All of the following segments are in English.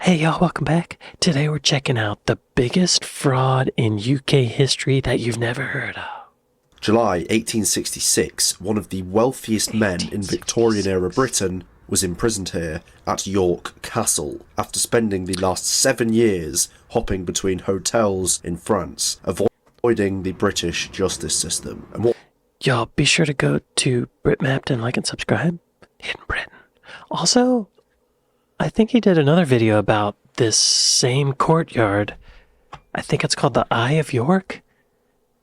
Hey y'all, welcome back. Today we're checking out the biggest fraud in UK history that you've never heard of. July 1866, one of the wealthiest men in Victorian-era Britain was imprisoned here at York Castle after spending the last 7 years hopping between hotels in France, avoiding the British justice system. And Y'all, be sure to go to Britmapped and like and subscribe. Hidden Britain. Also, I think he did another video about this same courtyard. I think it's called the Eye of York.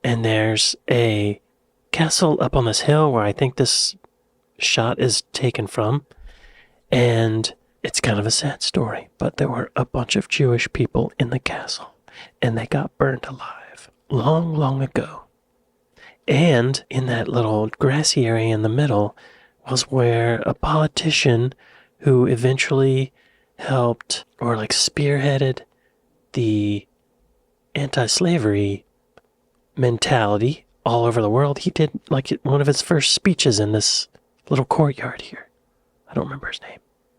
And there's a castle up on this hill where I think this shot is taken from. And it's kind of a sad story, but there were a bunch of Jewish people in the castle, and they got burned alive long, long ago. And in that little grassy area in the middle was where a politician who eventually helped or spearheaded the anti-slavery mentality all over the world. He did one of his first speeches in this little courtyard here. I don't remember his name.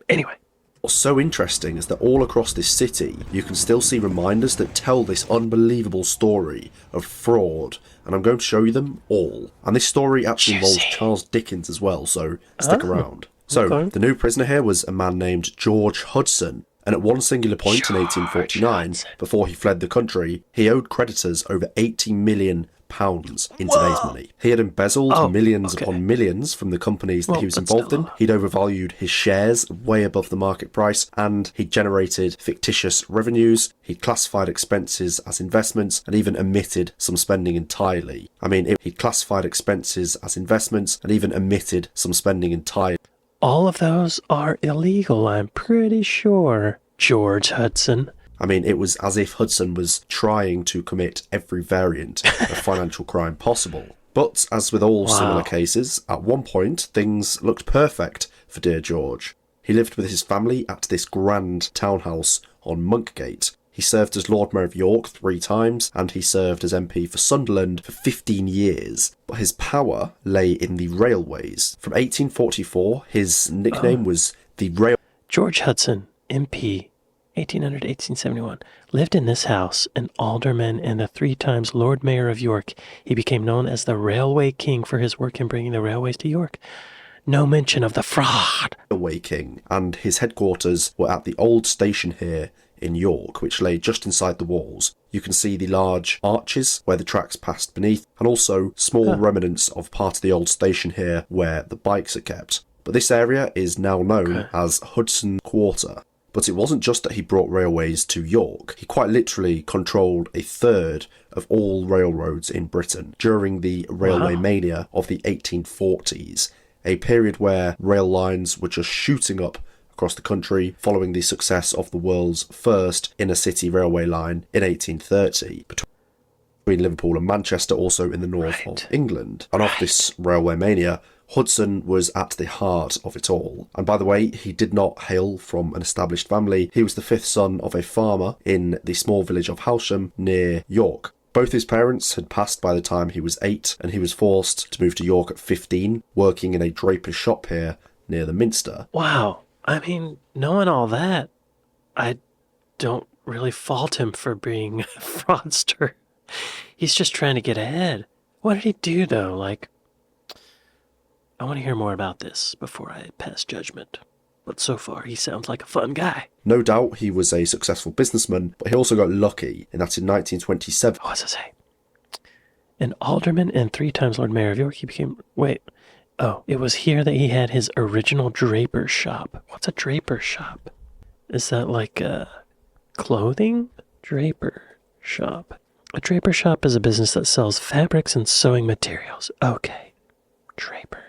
Anyway. what's so interesting is that all across this city, you can still see reminders that tell this unbelievable story of fraud, and I'm going to show you them all. And this story actually involves Charles Dickens as well, so stick around. So, the new prisoner here was a man named George Hudson, and at one singular point in 1849, before he fled the country, he owed creditors over £80 million in today's money. He had embezzled millions upon millions from the companies that he was involved in. He'd overvalued his shares way above the market price, and he'd generated fictitious revenues. He'd classified expenses as investments and even omitted some spending entirely. He'd classified expenses as investments and even omitted some spending entirely. All of those are illegal, I'm pretty sure, George Hudson. It was as if Hudson was trying to commit every variant of financial crime possible. But, as with all similar cases, at one point, things looked perfect for dear George. He lived with his family at this grand townhouse on Monkgate. He served as Lord Mayor of York 3 times, and he served as MP for Sunderland for 15 years. But his power lay in the railways. From 1844, his nickname was the Rail... George Hudson, MP, 1800 to 1871, lived in this house, an alderman and a 3 times Lord Mayor of York. He became known as the Railway King for his work in bringing the railways to York. No mention of the fraud. Railway King, and his headquarters were at the old station here in York, which lay just inside the walls. You can see the large arches where the tracks passed beneath, and also small remnants of part of the old station here where the bikes are kept. But this area is now known as Hudson Quarter. But it wasn't just that he brought railways to York. He quite literally controlled 1/3 of all railroads in Britain during the railway mania of the 1840s, a period where rail lines were just shooting up across the country following the success of the world's first inner-city railway line in 1830 between Liverpool and Manchester, also in the north of England. And of this railway mania, Hudson was at the heart of it all. And by the way, he did not hail from an established family. He was the 5th son of a farmer in the small village of Halsham near York. Both his parents had passed by the time he was 8, and he was forced to move to York at 15, working in a draper's shop here near the Minster. Wow. Knowing all that, I don't really fault him for being a fraudster. He's just trying to get ahead. What did he do, though? I want to hear more about this before I pass judgment. But so far, he sounds like a fun guy. No doubt he was a successful businessman, but he also got lucky in that in 1927... What's it say? An alderman and 3 times Lord Mayor of York, he became... it was here that he had his original draper shop. What's a draper shop? Is that like clothing? Draper shop. A draper shop is a business that sells fabrics and sewing materials. Okay. Draper.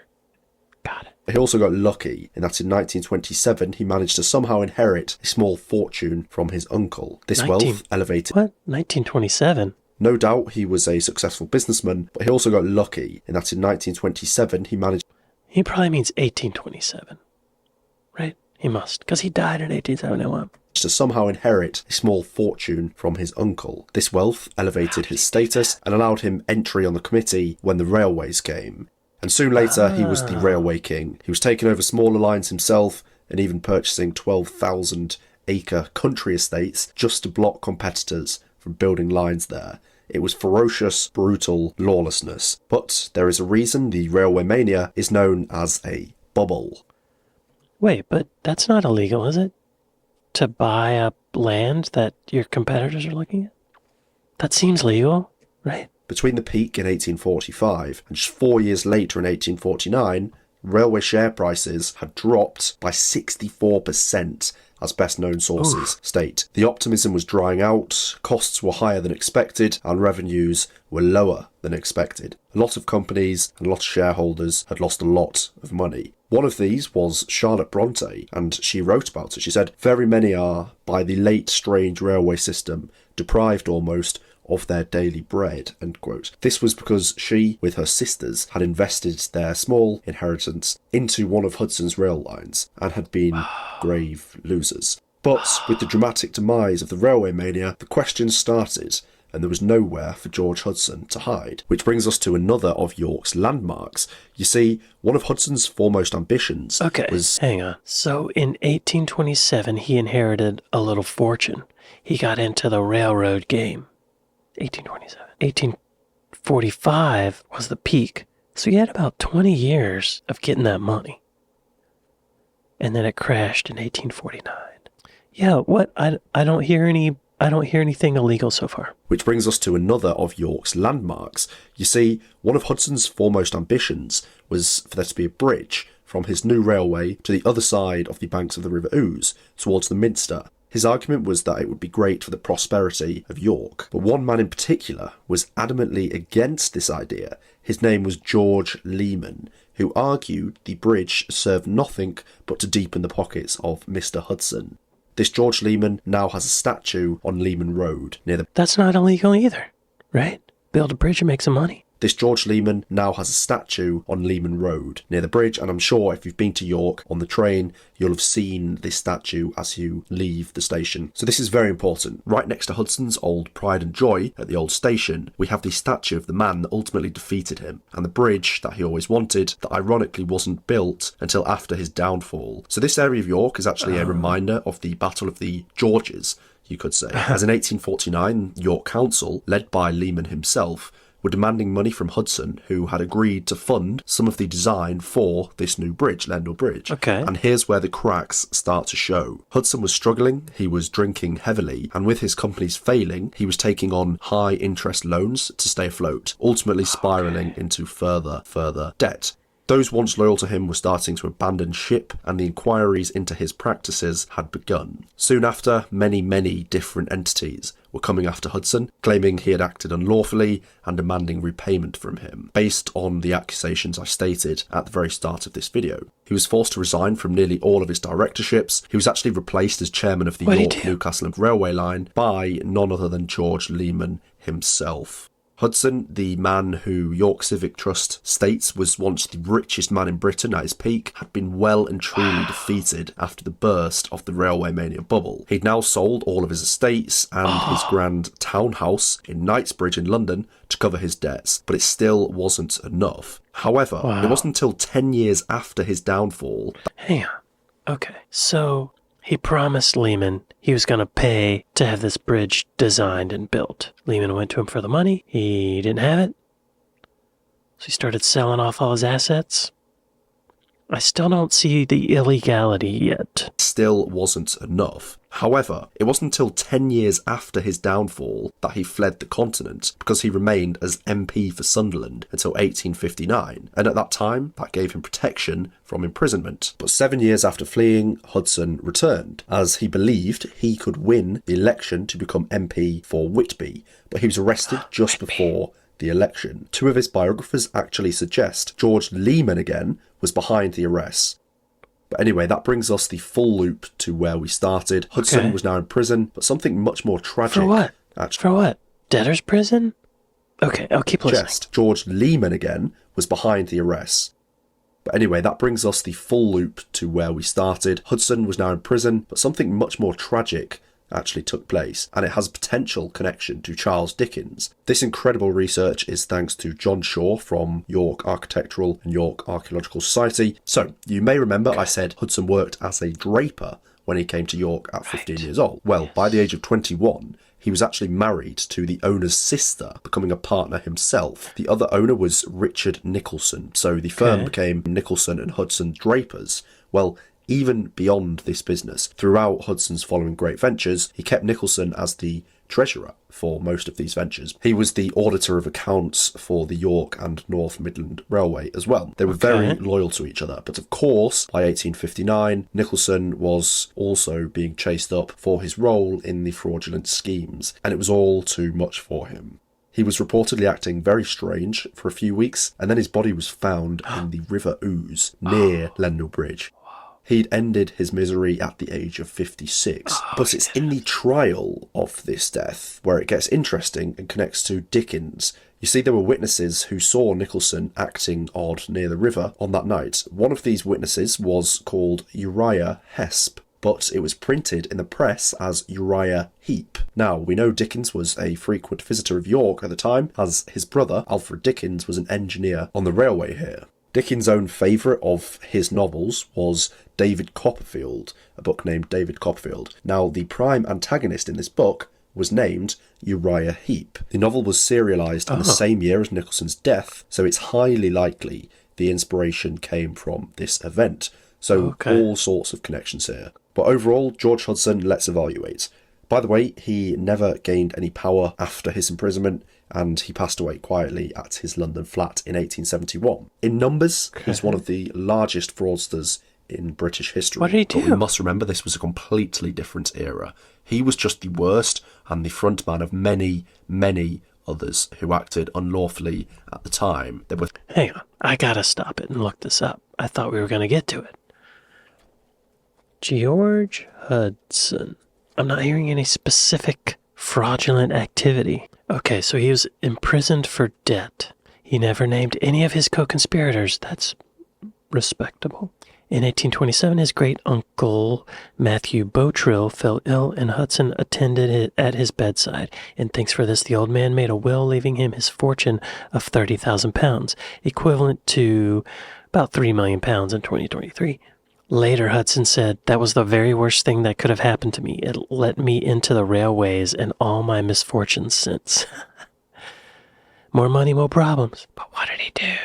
Got it. He also got lucky in that in 1927 he managed to somehow inherit a small fortune from his uncle. This wealth elevated... What? 1927? No doubt he was a successful businessman, but he also got lucky in that in 1927 he managed... He probably means 1827, right? He must, because he died in 1871. To somehow inherit a small fortune from his uncle. This wealth elevated his status and allowed him entry on the committee when the railways came. And soon later he was the Railway King. He was taking over smaller lines himself and even purchasing 12,000 acre country estates just to block competitors from building lines there. It was ferocious, brutal lawlessness. But there is a reason the railway mania is known as a bubble. Wait, but that's not illegal, is it? To buy up land that your competitors are looking at? That seems legal, right? Between the peak in 1845 and just 4 years later in 1849, railway share prices had dropped by 64%, as best-known sources state. The optimism was drying out, costs were higher than expected, and revenues were lower than expected. A lot of companies and a lot of shareholders had lost a lot of money. One of these was Charlotte Bronte, and she wrote about it. She said, "Very many are, by the late strange railway system, deprived almost of their daily bread," end quote. This was because she, with her sisters, had invested their small inheritance into one of Hudson's rail lines and had been grave losers. But with the dramatic demise of the railway mania, the questions started, and there was nowhere for George Hudson to hide. Which brings us to another of York's landmarks. You see, one of Hudson's foremost ambitions was... Hang on. So in 1827, he inherited a little fortune. He got into the railroad game. 1827. 1845 was the peak. So he had about 20 years of getting that money. And then it crashed in 1849. Yeah, what? I don't hear anything illegal so far. Which brings us to another of York's landmarks. You see, one of Hudson's foremost ambitions was for there to be a bridge from his new railway to the other side of the banks of the River Ouse, towards the Minster. His argument was that it would be great for the prosperity of York, but one man in particular was adamantly against this idea. His name was George Lehman, who argued the bridge served nothing but to deepen the pockets of Mr. Hudson. This George Lehman now has a statue on Lehman Road near the... That's not illegal either, right? Build a bridge and make some money. This George Lehman now has a statue on Lehman Road near the bridge, and I'm sure if you've been to York on the train, you'll have seen this statue as you leave the station. So this is very important. Right next to Hudson's old pride and joy at the old station, we have the statue of the man that ultimately defeated him, and the bridge that he always wanted, that ironically wasn't built until after his downfall. So this area of York is actually a reminder of the Battle of the Georges, you could say. As in 1849, York Council, led by Lehman himself, were demanding money from Hudson, who had agreed to fund some of the design for this new bridge, Lendal Bridge. Okay. And here's where the cracks start to show. Hudson was struggling, he was drinking heavily, and with his companies failing, he was taking on high interest loans to stay afloat, ultimately spiralling into further debt. Those once loyal to him were starting to abandon ship, and the inquiries into his practices had begun. Soon after, many different entities were coming after Hudson, claiming he had acted unlawfully and demanding repayment from him, based on the accusations I stated at the very start of this video. He was forced to resign from nearly all of his directorships. He was actually replaced as chairman of the York Newcastle and Railway Line by none other than George Lehman himself. Hudson, the man who York Civic Trust states was once the richest man in Britain at his peak, had been well and truly defeated after the burst of the railway mania bubble. He'd now sold all of his estates and his grand townhouse in Knightsbridge in London to cover his debts, but it still wasn't enough. However, it wasn't until 10 years after his downfall... Hang on. Okay, so he promised Lehman he was going to pay to have this bridge designed and built. Lehman went to him for the money. He didn't have it. So he started selling off all his assets. I still don't see the illegality yet. Still wasn't enough. However, it wasn't until 10 years after his downfall that he fled the continent, because he remained as MP for Sunderland until 1859, and at that time that gave him protection from imprisonment. But 7 years after fleeing, Hudson returned, as he believed he could win the election to become MP for Whitby, but he was arrested just before the election. Two of his biographers actually suggest George Lehman again was behind the arrests. But anyway, that brings us the full loop to where we started. Hudson was now in prison, but something much more tragic. For what? For what? Debtor's prison? Okay, I'll keep listening. George Lehman again was behind the arrests. But anyway, that brings us the full loop to where we started. Hudson was now in prison, but something much more tragic actually took place, and it has a potential connection to Charles Dickens. This incredible research is thanks to John Shaw from York Architectural and York Archaeological Society. So, you may remember I said Hudson worked as a draper when he came to York at 15 years old. Well, by the age of 21, he was actually married to the owner's sister, becoming a partner himself. The other owner was Richard Nicholson, so the firm became Nicholson and Hudson Drapers. Well, even beyond this business, throughout Hudson's following great ventures, he kept Nicholson as the treasurer for most of these ventures. He was the auditor of accounts for the York and North Midland Railway as well. They were very loyal to each other, but of course, by 1859, Nicholson was also being chased up for his role in the fraudulent schemes, and it was all too much for him. He was reportedly acting very strange for a few weeks, and then his body was found in the River Ouse near Lendal Bridge. He'd ended his misery at the age of 56. But it's in the trial of this death where it gets interesting and connects to Dickens. You see, there were witnesses who saw Nicholson acting odd near the river on that night. One of these witnesses was called Uriah Hesp, but it was printed in the press as Uriah Heep. Now, we know Dickens was a frequent visitor of York at the time, as his brother, Alfred Dickens, was an engineer on the railway here. Dickens' own favourite of his novels was David Copperfield, a book named David Copperfield. Now, the prime antagonist in this book was named Uriah Heep. The novel was serialised in the same year as Nicholson's death, so it's highly likely the inspiration came from this event. So all sorts of connections here. But overall, George Hudson, let's evaluate. By the way, he never gained any power after his imprisonment, and he passed away quietly at his London flat in 1871. In numbers, he's one of the largest fraudsters in British history. What did he do? But we must remember this was a completely different era. He was just the worst and the front man of many, many others who acted unlawfully at the time. There were... Hang on, I gotta stop it and look this up. I thought we were gonna get to it. George Hudson. I'm not hearing any specific fraudulent activity. Okay, so he was imprisoned for debt. He never named any of his co-conspirators. That's respectable. In 1827, his great-uncle Matthew Bowtrill fell ill, and Hudson attended it at his bedside. And thanks for this, the old man made a will leaving him his fortune of £30,000, equivalent to about £3 million in 2023. Later, Hudson said, "That was the very worst thing that could have happened to me. It let me into the railways and all my misfortunes since." More money, more problems. But what did he do?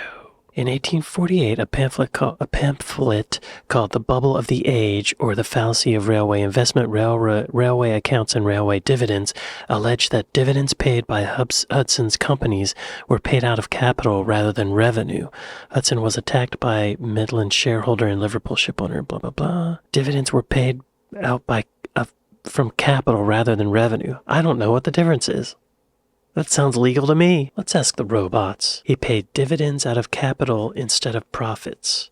In 1848, a pamphlet called The Bubble of the Age, or the Fallacy of Railway Investment, Railway Accounts and Railway Dividends, alleged that dividends paid by Hudson's companies were paid out of capital rather than revenue. Hudson was attacked by Midland shareholder and Liverpool shipowner, blah, blah, blah. Dividends were paid out from capital rather than revenue. I don't know what the difference is. That sounds legal to me. Let's ask the robots. He paid dividends out of capital instead of profits.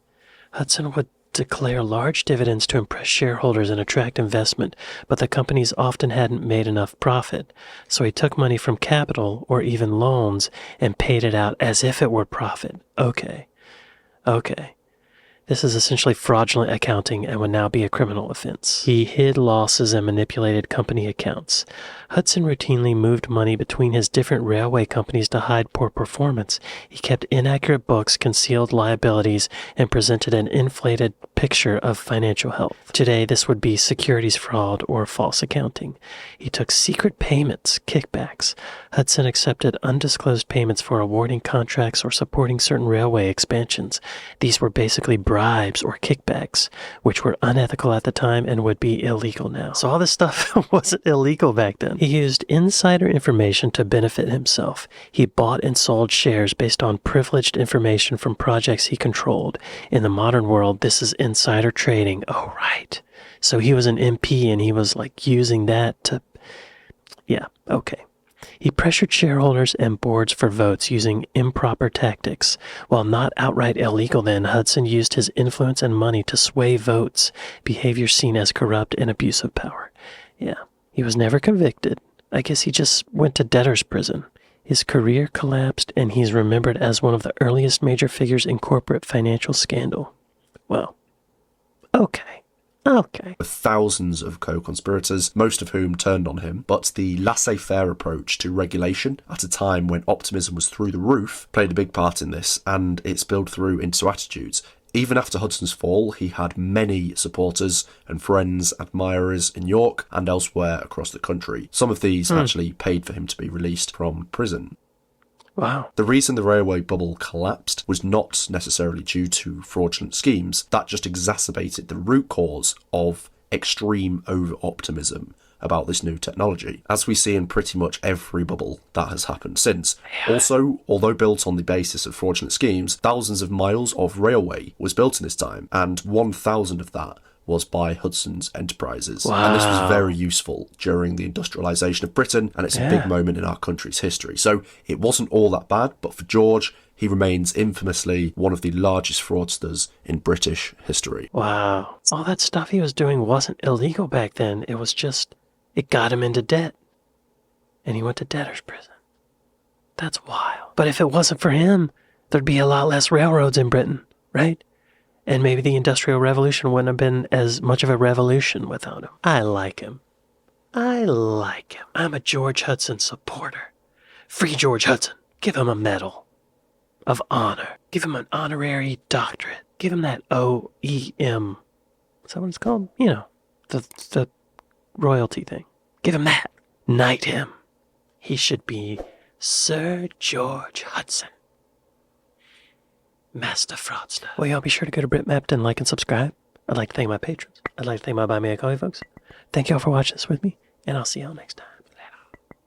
Hudson would declare large dividends to impress shareholders and attract investment, but the companies often hadn't made enough profit. So he took money from capital or even loans and paid it out as if it were profit. Okay. This is essentially fraudulent accounting and would now be a criminal offense. He hid losses and manipulated company accounts. Hudson routinely moved money between his different railway companies to hide poor performance. He kept inaccurate books, concealed liabilities, and presented an inflated picture of financial health. Today, this would be securities fraud or false accounting. He took secret payments, kickbacks. Hudson accepted undisclosed payments for awarding contracts or supporting certain railway expansions. These were basically bribes or kickbacks, which were unethical at the time and would be illegal now. So all this stuff wasn't illegal back then. He used insider information to benefit himself. He bought and sold shares based on privileged information from projects he controlled. In the modern world, this is insider trading. Oh, right. So he was an MP and he was like using that to... Yeah, okay. He pressured shareholders and boards for votes using improper tactics. While not outright illegal then, Hudson used his influence and money to sway votes, behavior seen as corrupt and abuse of power. Yeah, he was never convicted. I guess he just went to debtor's prison. His career collapsed, and he's remembered as one of the earliest major figures in corporate financial scandal. Well, okay. With thousands of co-conspirators, most of whom turned on him, but the laissez-faire approach to regulation at a time when optimism was through the roof played a big part in this, and it spilled through into attitudes. Even after Hudson's fall, he had many supporters and friends, admirers in York and elsewhere across the country. Some of these actually paid for him to be released from prison. Wow. The reason the railway bubble collapsed was not necessarily due to fraudulent schemes. That just exacerbated the root cause of extreme over-optimism about this new technology, as we see in pretty much every bubble that has happened since. Also, although built on the basis of fraudulent schemes, thousands of miles of railway was built in this time, and 1,000 of that was by Hudson's enterprises. Wow. And this was very useful during the industrialisation of Britain, and it's a big moment in our country's history. So it wasn't all that bad, but for George, he remains infamously one of the largest fraudsters in British history. Wow. All that stuff he was doing wasn't illegal back then. It was just, it got him into debt. And he went to debtor's prison. That's wild. But if it wasn't for him, there'd be a lot less railroads in Britain, right? And maybe the Industrial Revolution wouldn't have been as much of a revolution without him. I like him. I like him. I'm a George Hudson supporter. Free George Hudson. Give him a medal of honor. Give him an honorary doctorate. Give him that OEM. Is that what it's called? You know, the royalty thing. Give him that. Knight him. He should be Sir George Hudson. Master fraudster. Well, y'all be sure to go to Britmapped and like and subscribe. I'd like to thank my patrons. I'd like to thank my Buy Me a Coffee folks. Thank y'all for watching this with me, and I'll see y'all next time.